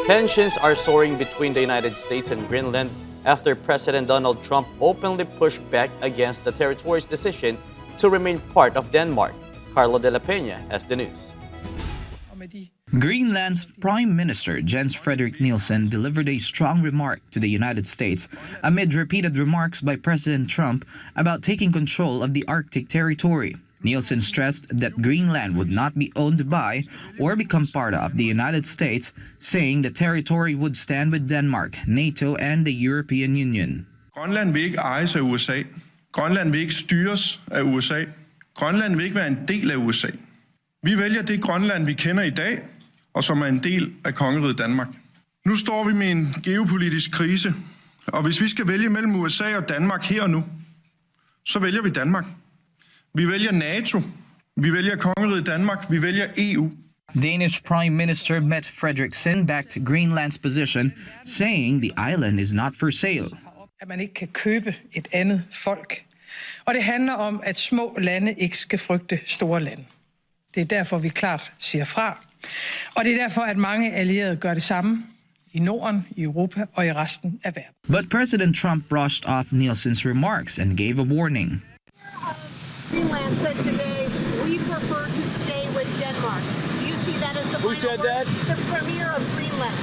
Tensions are soaring between the United States and Greenland after President Donald Trump openly pushed back against the territory's decision to remain part of Denmark. Carlo de la Peña has the news. Greenland's Prime Minister Jens Frederik Nielsen delivered a strong remark to the United States amid repeated remarks by President Trump about taking control of the Arctic territory. Nielsen stressed that Greenland would not be owned by or become part of the United States, saying the territory would stand with Denmark, NATO and the European Union. Grønland vil ikke ejes af USA. Grønland vil ikke styres af USA. Grønland vil ikke være en del af USA. Vi vælger det Grønland, vi kender i dag, og som er en del af kongeriget Danmark. Nu står vi med en geopolitisk krise, og hvis vi skal vælge mellem USA og Danmark her og nu, så vælger vi Danmark. Vi vælger NATO, vi vælger kongeriget Danmark, vi vælger EU. Danish Prime Minister Mette Frederiksen backed Greenland's position, saying the island is not for sale. At man ikke kan købe et andet folk. Og det handler om, at små lande ikke skal frygte store lande. Det er derfor, vi klart siger fra. Og det er derfor, at mange allierede gør det samme i Norden, i Europa og i resten af verden. But President Trump brushed off Nielsen's remarks and gave a warning. Greenland said today, we prefer to stay with Denmark. Do you see that as the Who said that? The premier of Greenland.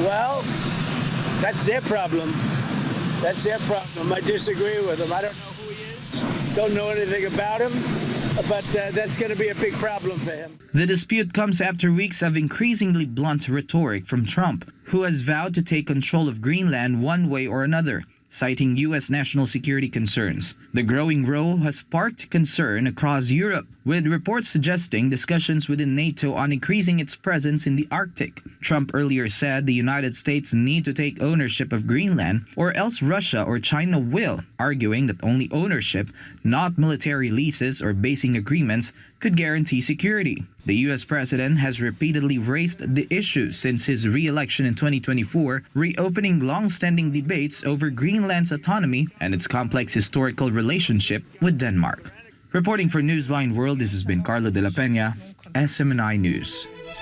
Well, that's their problem. That's their problem. I disagree with him. I don't know who he is. Don't know anything about him. But that's going to be a big problem for him. The dispute comes after weeks of increasingly blunt rhetoric from Trump, who has vowed to take control of Greenland one way or another, citing U.S. national security concerns. The growing row has sparked concern across Europe, with reports suggesting discussions within NATO on increasing its presence in the Arctic. Trump earlier said the United States need to take ownership of Greenland, or else Russia or China will, arguing that only ownership, not military leases or basing agreements, could guarantee security. The U.S. president has repeatedly raised the issue since his re-election in 2024, reopening long-standing debates over Greenland's autonomy and its complex historical relationship with Denmark. Reporting for Newsline World, this has been Carlo de la Peña, SMNI News.